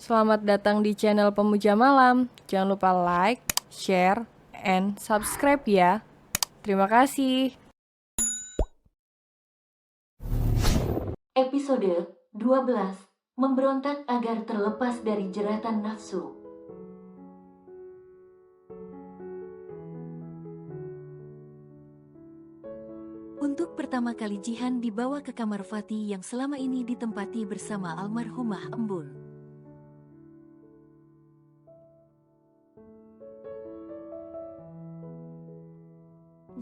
Selamat datang di channel Pemuja Malam. Jangan lupa like, share, and subscribe ya. Terima kasih. Episode 12. Memberontak agar terlepas dari jeratan nafsu. Untuk pertama kali Jihan dibawa ke kamar Fatih yang selama ini ditempati bersama almarhumah Embun.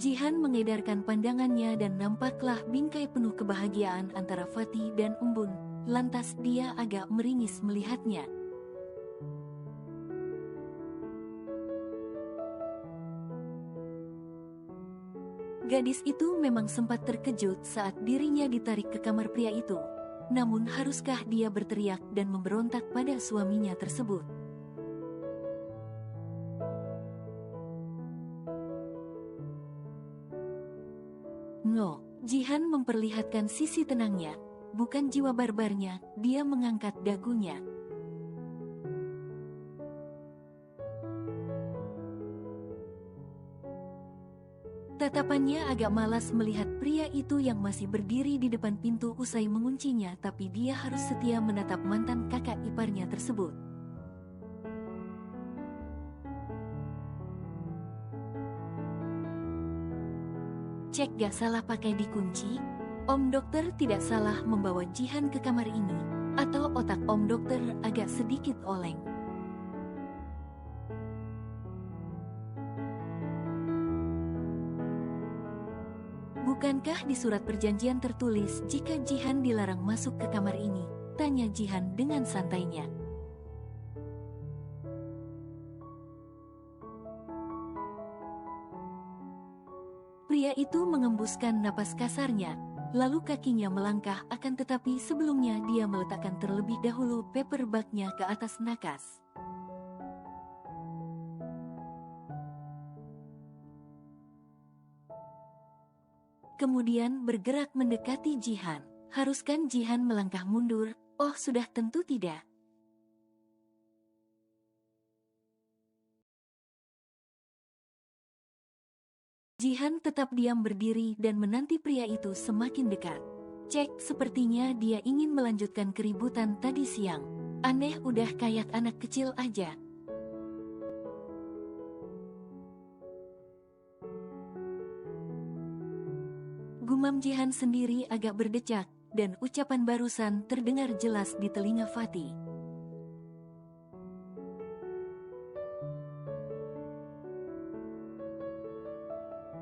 Jihan mengedarkan pandangannya dan nampaklah bingkai penuh kebahagiaan antara Fatih dan Embun. Lantas dia agak meringis melihatnya. Gadis itu memang sempat terkejut saat dirinya ditarik ke kamar pria itu. Namun haruskah dia berteriak dan memberontak pada suaminya tersebut? No, Jihan memperlihatkan sisi tenangnya, bukan jiwa barbarnya. Dia mengangkat dagunya. Tatapannya agak malas melihat pria itu yang masih berdiri di depan pintu usai menguncinya, tapi dia harus setia menatap mantan kakak iparnya tersebut. Cek gak salah pakai dikunci? Om dokter tidak salah membawa Jihan ke kamar ini, atau otak om dokter agak sedikit oleng? Bukankah di surat perjanjian tertulis jika Jihan dilarang masuk ke kamar ini? Tanya Jihan dengan santainya. Pria itu mengembuskan napas kasarnya, lalu kakinya melangkah, akan tetapi sebelumnya dia meletakkan terlebih dahulu paper bagnya ke atas nakas. Kemudian bergerak mendekati Jihan. Haruskan Jihan melangkah mundur? Oh, sudah tentu tidak. Jihan tetap diam berdiri dan menanti pria itu semakin dekat. Cek, sepertinya dia ingin melanjutkan keributan tadi siang. Aneh, udah kayak anak kecil aja. Gumam Jihan sendiri agak berdecak, dan ucapan barusan terdengar jelas di telinga Fatih.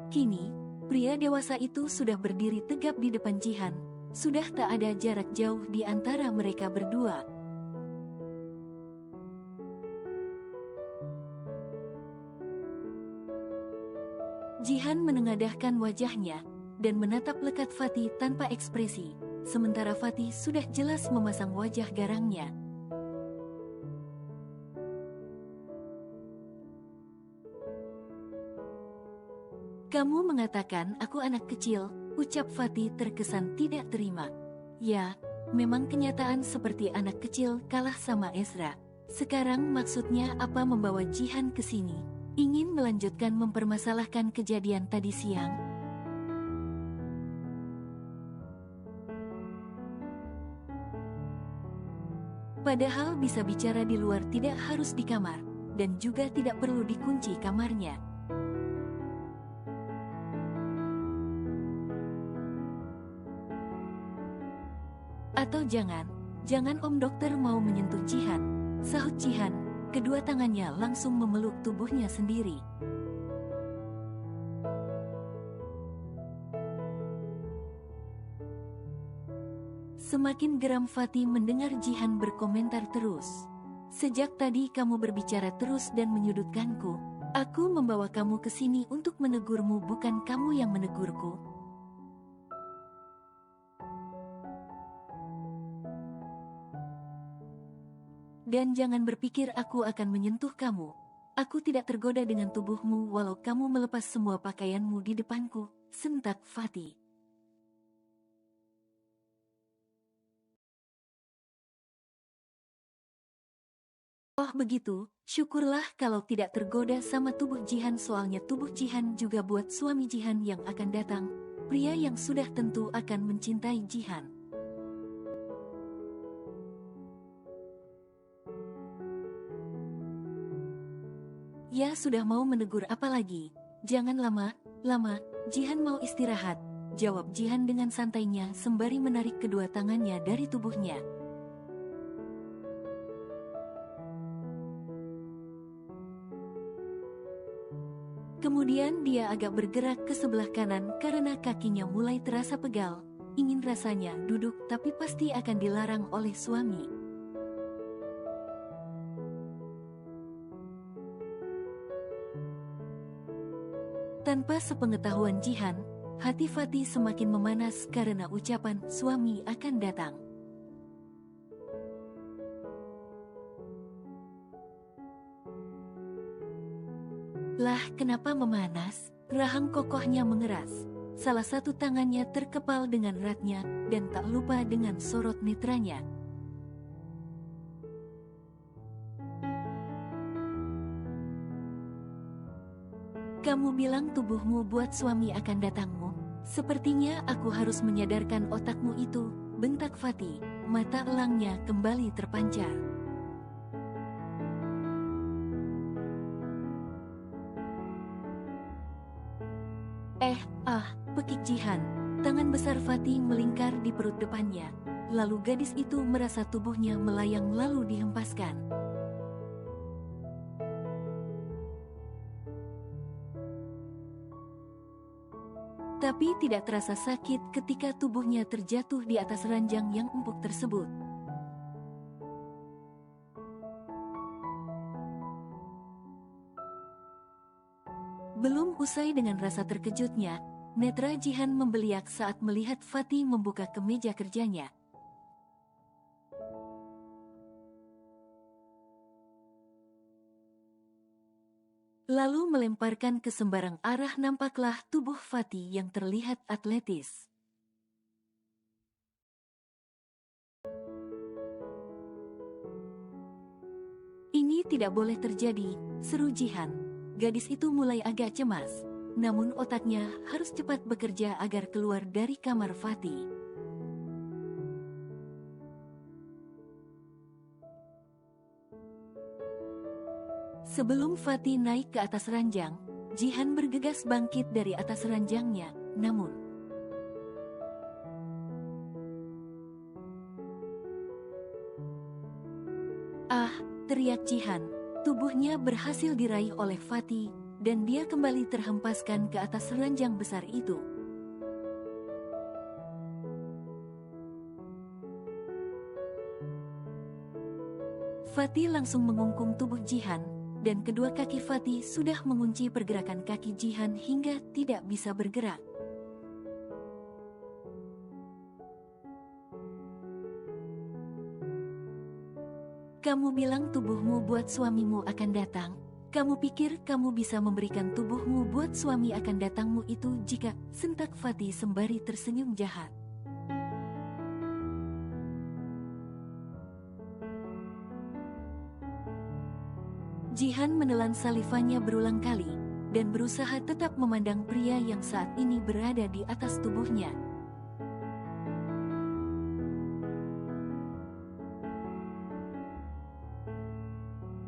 Kini, pria dewasa itu sudah berdiri tegap di depan Jihan. Sudah tak ada jarak jauh di antara mereka berdua. Jihan menengadahkan wajahnya dan menatap lekat Fatih tanpa ekspresi, sementara Fatih sudah jelas memasang wajah garangnya. Kamu mengatakan aku anak kecil, ucap Fatih terkesan tidak terima. Ya, memang kenyataan seperti anak kecil kalah sama Ezra. Sekarang maksudnya apa membawa Jihan ke sini? Ingin melanjutkan mempermasalahkan kejadian tadi siang? Padahal bisa bicara di luar, tidak harus di kamar, dan juga tidak perlu dikunci kamarnya. Atau jangan Om Dokter mau menyentuh Jihan, sahut Jihan. Kedua tangannya langsung memeluk tubuhnya sendiri. Semakin geram Fatih mendengar Jihan berkomentar terus. Sejak tadi kamu berbicara terus dan menyudutkanku. Aku membawa kamu ke sini untuk menegurmu, bukan kamu yang menegurku. Dan jangan berpikir aku akan menyentuh kamu. Aku tidak tergoda dengan tubuhmu walau kamu melepas semua pakaianmu di depanku, sentak Fatih. Oh begitu, syukurlah kalau tidak tergoda sama tubuh Jihan, soalnya tubuh Jihan juga buat suami Jihan yang akan datang, pria yang sudah tentu akan mencintai Jihan. Ya sudah, mau menegur apa lagi? Jangan lama-lama, Jihan mau istirahat, jawab Jihan dengan santainya sembari menarik kedua tangannya dari tubuhnya. Kemudian dia agak bergerak ke sebelah kanan karena kakinya mulai terasa pegal. Ingin rasanya duduk tapi pasti akan dilarang oleh suami. Tanpa sepengetahuan Jihan, hati Fatih semakin memanas karena ucapan suami akan datang. Lah, kenapa memanas? Rahang kokohnya mengeras. Salah satu tangannya terkepal dengan eratnya dan tak lupa dengan sorot netranya. Kamu bilang tubuhmu buat suami akan datangmu. Sepertinya aku harus menyadarkan otakmu itu, bentak Fatih. Mata elangnya kembali terpancar. Pekik Jihan. Tangan besar Fatih melingkar di perut depannya. Lalu gadis itu merasa tubuhnya melayang lalu dihempaskan. Tapi tidak terasa sakit ketika tubuhnya terjatuh di atas ranjang yang empuk tersebut. Belum usai dengan rasa terkejutnya, netra Jihan membeliak saat melihat Fatih membuka kemeja kerjanya. Lalu melemparkan ke sembarang arah, nampaklah tubuh Fatih yang terlihat atletis. Ini tidak boleh terjadi, seru Jihan. Gadis itu mulai agak cemas, namun otaknya harus cepat bekerja agar keluar dari kamar Fatih. Sebelum Fatih naik ke atas ranjang, Jihan bergegas bangkit dari atas ranjangnya, namun teriak Jihan. Tubuhnya berhasil diraih oleh Fatih, dan dia kembali terhempaskan ke atas ranjang besar itu. Fatih langsung mengungkung tubuh Jihan, dan kedua kaki Fatih sudah mengunci pergerakan kaki Jihan hingga tidak bisa bergerak. Kamu bilang tubuhmu buat suamimu akan datang. Kamu pikir kamu bisa memberikan tubuhmu buat suami akan datangmu itu jika, sentak Fatih sembari tersenyum jahat. Jihan menelan salivanya berulang kali, dan berusaha tetap memandang pria yang saat ini berada di atas tubuhnya.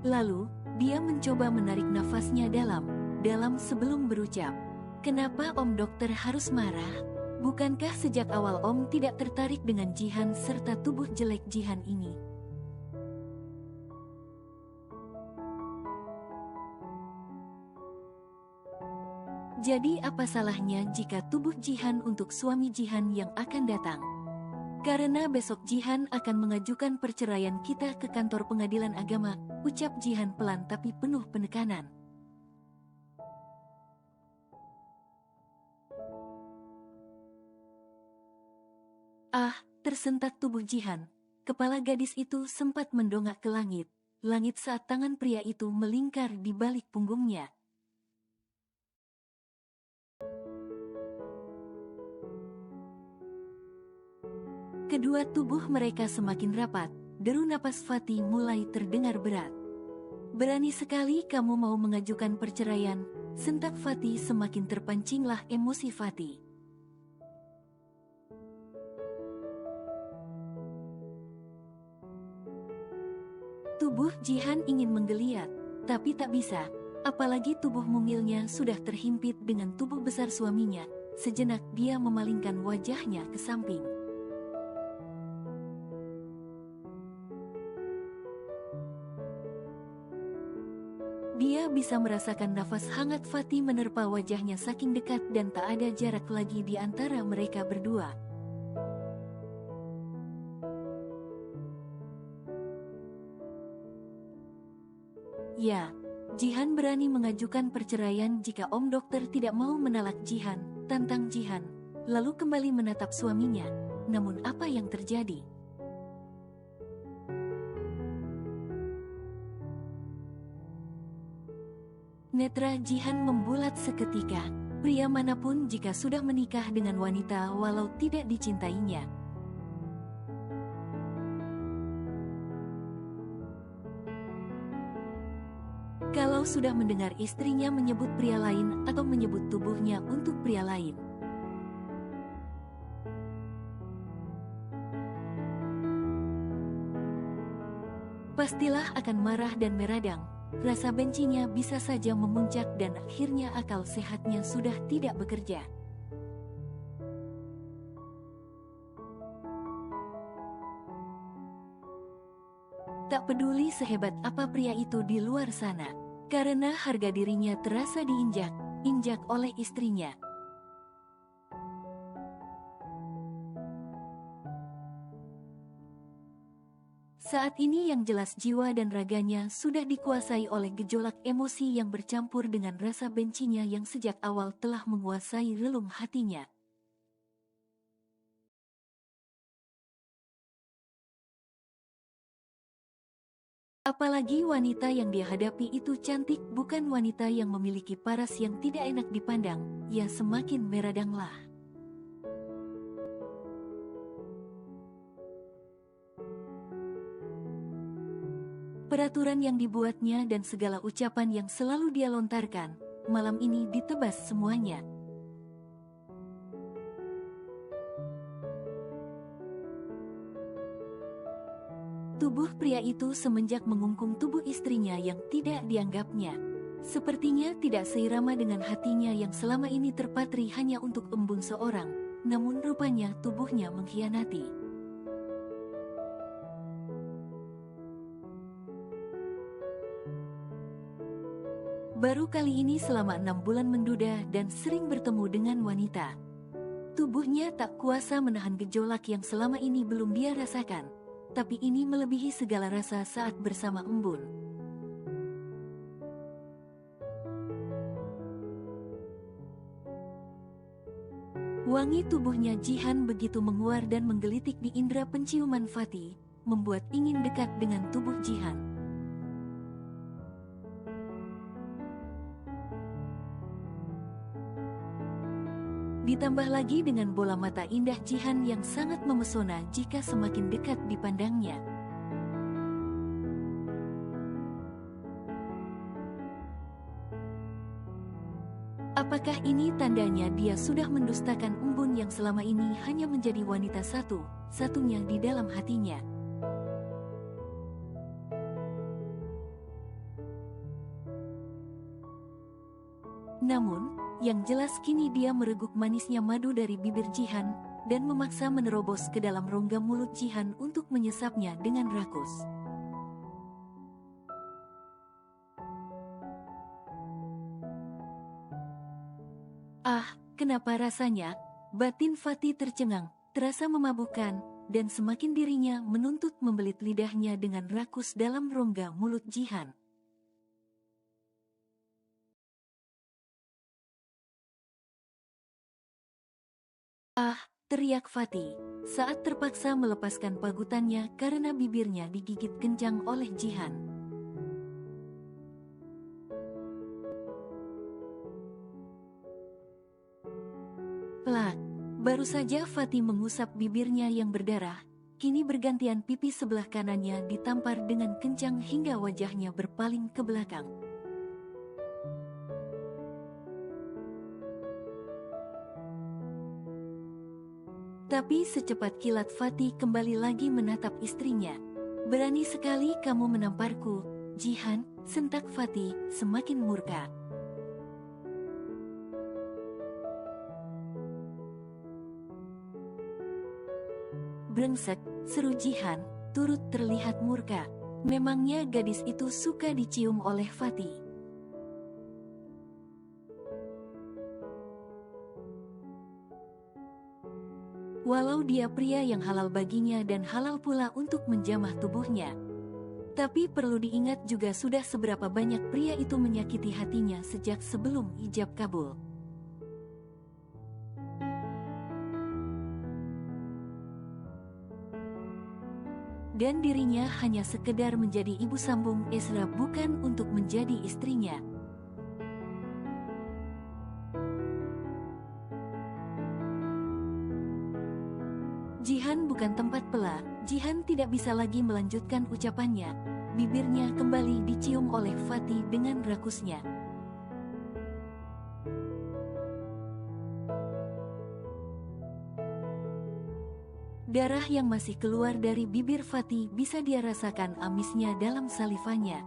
Lalu, dia mencoba menarik nafasnya dalam sebelum berucap. Kenapa Om Dokter harus marah? Bukankah sejak awal Om tidak tertarik dengan Jihan serta tubuh jelek Jihan ini? Jadi apa salahnya jika tubuh Jihan untuk suami Jihan yang akan datang? Karena besok Jihan akan mengajukan perceraian kita ke kantor pengadilan agama, ucap Jihan pelan tapi penuh penekanan. Tersentak tubuh Jihan. Kepala gadis itu sempat mendongak ke langit saat tangan pria itu melingkar di balik punggungnya. Kedua tubuh mereka semakin rapat, deru napas Fatih mulai terdengar berat. Berani sekali kamu mau mengajukan perceraian, sentak Fatih. Semakin terpancinglah emosi Fatih. Tubuh Jihan ingin menggeliat, tapi tak bisa. Apalagi tubuh mungilnya sudah terhimpit dengan tubuh besar suaminya. Sejenak dia memalingkan wajahnya ke samping. Dia bisa merasakan nafas hangat Fatih menerpa wajahnya saking dekat dan tak ada jarak lagi di antara mereka berdua. Ya, Jihan berani mengajukan perceraian jika Om Dokter tidak mau menalak Jihan, tantang Jihan, lalu kembali menatap suaminya. Namun apa yang terjadi? Netra Jihan membulat seketika. Pria manapun jika sudah menikah dengan wanita walau tidak dicintainya, kalau sudah mendengar istrinya menyebut pria lain atau menyebut tubuhnya untuk pria lain, pastilah akan marah dan meradang. Rasa bencinya bisa saja memuncak dan akhirnya akal sehatnya sudah tidak bekerja. Tak peduli sehebat apa pria itu di luar sana, karena harga dirinya terasa diinjak oleh istrinya. Saat ini yang jelas jiwa dan raganya sudah dikuasai oleh gejolak emosi yang bercampur dengan rasa bencinya yang sejak awal telah menguasai relung hatinya. Apalagi wanita yang dia hadapi itu cantik, bukan wanita yang memiliki paras yang tidak enak dipandang, ia semakin meradanglah. Peraturan yang dibuatnya dan segala ucapan yang selalu dia lontarkan, malam ini ditebas semuanya. Tubuh pria itu semenjak mengungkung tubuh istrinya yang tidak dianggapnya, sepertinya tidak seirama dengan hatinya yang selama ini terpatri hanya untuk embun seorang, namun rupanya tubuhnya mengkhianati. Baru kali ini selama 6 bulan menduda dan sering bertemu dengan wanita, tubuhnya tak kuasa menahan gejolak yang selama ini belum dia rasakan, tapi ini melebihi segala rasa saat bersama embun. Wangi tubuhnya Jihan begitu menguar dan menggelitik di indera penciuman Fatih, membuat ingin dekat dengan tubuh Jihan. Ditambah lagi dengan bola mata indah Jihan yang sangat memesona jika semakin dekat dipandangnya. Apakah ini tandanya dia sudah mendustakan embun yang selama ini hanya menjadi wanita satu-satunya di dalam hatinya? Namun, yang jelas kini dia mereguk manisnya madu dari bibir Jihan, dan memaksa menerobos ke dalam rongga mulut Jihan untuk menyesapnya dengan rakus. Ah, kenapa rasanya? Batin Fatih tercengang, terasa memabukkan, dan semakin dirinya menuntut membelit lidahnya dengan rakus dalam rongga mulut Jihan. Ah, teriak Fatih, saat terpaksa melepaskan pagutannya karena bibirnya digigit kencang oleh Jihan. Plak, baru saja Fatih mengusap bibirnya yang berdarah, kini bergantian pipi sebelah kanannya ditampar dengan kencang hingga wajahnya berpaling ke belakang. Tapi secepat kilat Fatih kembali lagi menatap istrinya. "Berani sekali kamu menamparku, Jihan," sentak Fatih semakin murka. "Brengsek," seru Jihan, turut terlihat murka. Memangnya gadis itu suka dicium oleh Fatih. Walau dia pria yang halal baginya dan halal pula untuk menjamah tubuhnya. Tapi perlu diingat juga sudah seberapa banyak pria itu menyakiti hatinya sejak sebelum ijab kabul. Dan dirinya hanya sekedar menjadi ibu sambung Ezra, bukan untuk menjadi istrinya. Jihan bukan tempat pela. Jihan tidak bisa lagi melanjutkan ucapannya. Bibirnya kembali dicium oleh Fatih dengan rakusnya. Darah yang masih keluar dari bibir Fatih bisa dia rasakan amisnya dalam salivannya.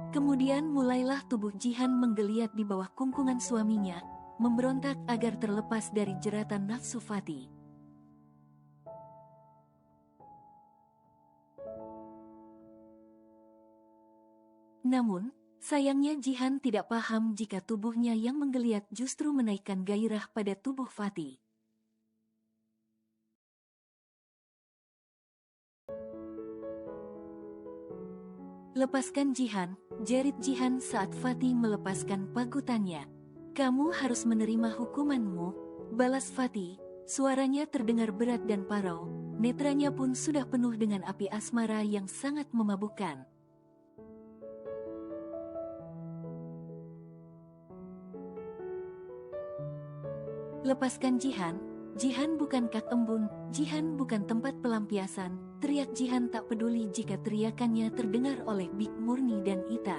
Kemudian mulailah tubuh Jihan menggeliat di bawah kungkungan suaminya, memberontak agar terlepas dari jeratan nafsu Fatih. Namun, sayangnya Jihan tidak paham jika tubuhnya yang menggeliat justru menaikkan gairah pada tubuh Fatih. "Lepaskan Jihan," jerit Jihan saat Fatih melepaskan pagutannya. "Kamu harus menerima hukumanmu," balas Fatih. Suaranya terdengar berat dan parau, netranya pun sudah penuh dengan api asmara yang sangat memabukkan. "Lepaskan Jihan, Jihan bukan kak embun, Jihan bukan tempat pelampiasan," teriak Jihan tak peduli jika teriakannya terdengar oleh Big Murni dan Ita.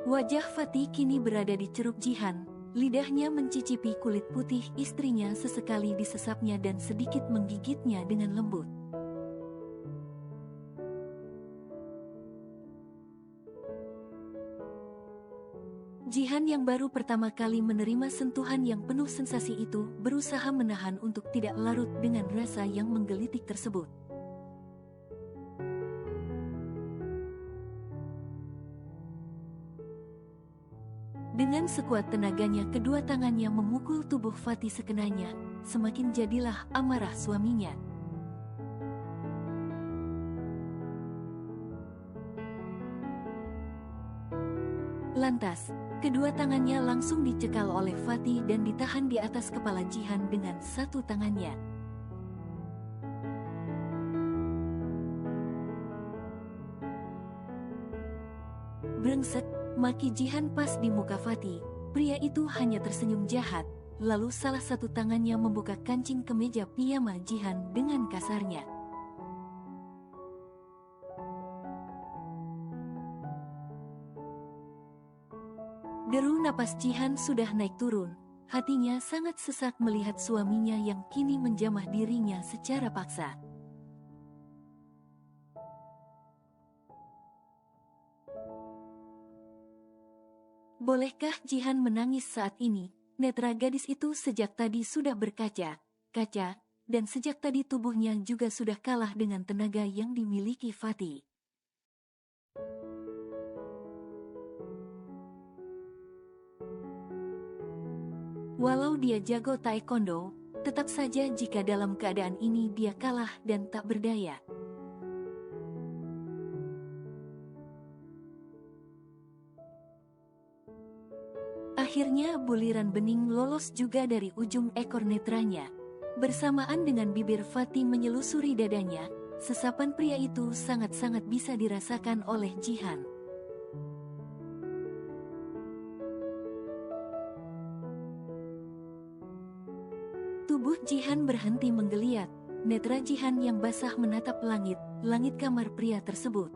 Wajah Fatih kini berada di ceruk Jihan, lidahnya mencicipi kulit putih istrinya, sesekali disesapnya dan sedikit menggigitnya dengan lembut. Jihan yang baru pertama kali menerima sentuhan yang penuh sensasi itu berusaha menahan untuk tidak larut dengan rasa yang menggelitik tersebut. Dengan sekuat tenaganya kedua tangannya memukul tubuh Fatih sekenanya, semakin jadilah amarah suaminya. Lantas, kedua tangannya langsung dicekal oleh Fatih dan ditahan di atas kepala Jihan dengan satu tangannya. "Brengsek," maki Jihan pas di muka Fatih. Pria itu hanya tersenyum jahat, lalu salah satu tangannya membuka kancing kemeja piyama Jihan dengan kasarnya. Deru napas Jihan sudah naik turun, hatinya sangat sesak melihat suaminya yang kini menjamah dirinya secara paksa. Bolehkah Jihan menangis saat ini? Netra gadis itu sejak tadi sudah berkaca-kaca, dan sejak tadi tubuhnya juga sudah kalah dengan tenaga yang dimiliki Fatih. Walau dia jago taekwondo, tetap saja jika dalam keadaan ini dia kalah dan tak berdaya. Akhirnya buliran bening lolos juga dari ujung ekor netranya. Bersamaan dengan bibir Fatih menyelusuri dadanya, Sesapan pria itu sangat-sangat bisa dirasakan oleh Jihan. Tubuh Jihan berhenti menggeliat. Netra Jihan yang basah menatap langit kamar pria tersebut.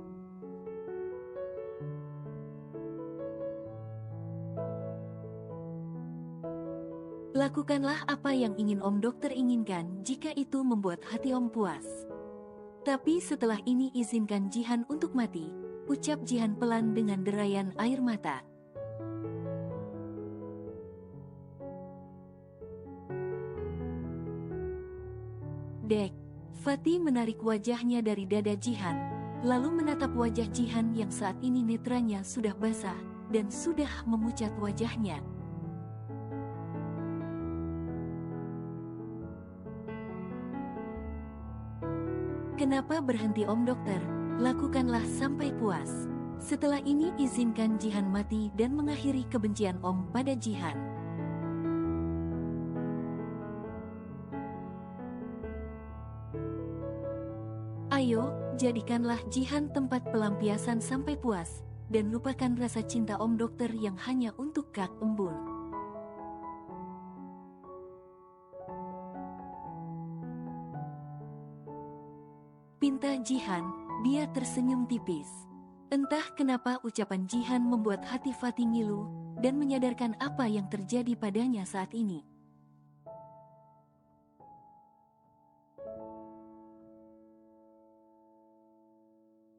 Lakukanlah apa yang ingin Om Dokter inginkan jika itu membuat hati Om puas. Tapi setelah ini izinkan Jihan untuk mati, ucap Jihan pelan dengan derayan air mata. Dek, Fatih menarik wajahnya dari dada Jihan, lalu menatap wajah Jihan yang saat ini netranya sudah basah dan sudah memucat wajahnya. Kenapa berhenti Om Dokter? Lakukanlah sampai puas. Setelah ini izinkan Jihan mati dan mengakhiri kebencian Om pada Jihan. Ayo, jadikanlah Jihan tempat pelampiasan sampai puas, dan lupakan rasa cinta Om Dokter yang hanya untuk Kak Embun. Pinta Jihan, dia tersenyum tipis. Entah kenapa ucapan Jihan membuat hati Fatih ngilu, dan menyadarkan apa yang terjadi padanya saat ini.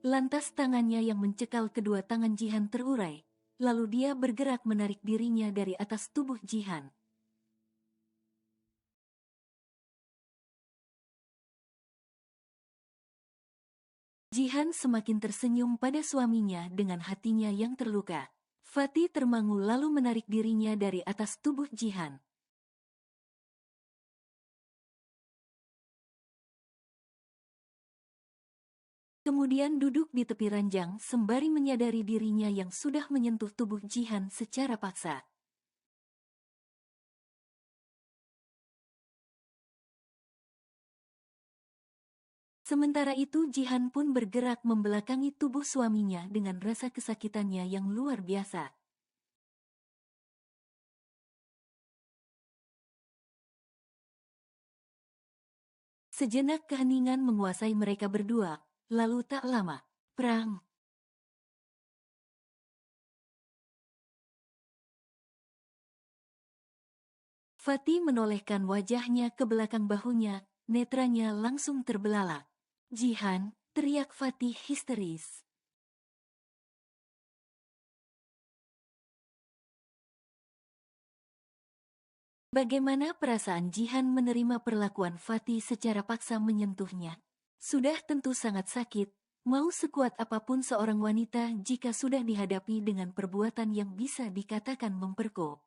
Lantas tangannya yang mencekal kedua tangan Jihan terurai, lalu dia bergerak menarik dirinya dari atas tubuh Jihan. Jihan semakin tersenyum pada suaminya dengan hatinya yang terluka. Fatih termangu lalu menarik dirinya dari atas tubuh Jihan. Kemudian duduk di tepi ranjang sembari menyadari dirinya yang sudah menyentuh tubuh Jihan secara paksa. Sementara itu Jihan pun bergerak membelakangi tubuh suaminya dengan rasa kesakitannya yang luar biasa. Sejenak keheningan menguasai mereka berdua, lalu tak lama, perang. Fatih menolehkan wajahnya ke belakang bahunya, netranya langsung terbelalak. Jihan, teriak Fatih histeris. Bagaimana perasaan Jihan menerima perlakuan Fatih secara paksa menyentuhnya? Sudah tentu sangat sakit, mau sekuat apapun seorang wanita jika sudah dihadapi dengan perbuatan yang bisa dikatakan memperkosa.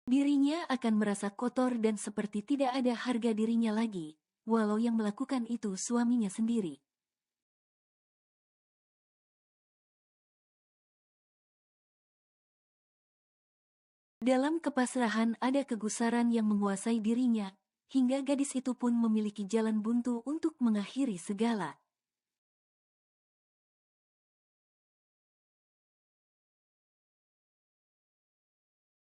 Dirinya akan merasa kotor dan seperti tidak ada harga dirinya lagi, walau yang melakukan itu suaminya sendiri. Dalam kepasrahan ada kegusaran yang menguasai dirinya, hingga gadis itu pun memiliki jalan buntu untuk mengakhiri segala.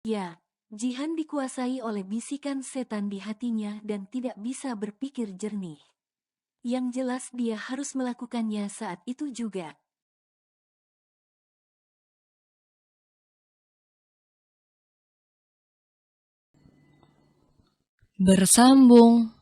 Ya, Jihan dikuasai oleh bisikan setan di hatinya dan tidak bisa berpikir jernih. Yang jelas dia harus melakukannya saat itu juga. Bersambung.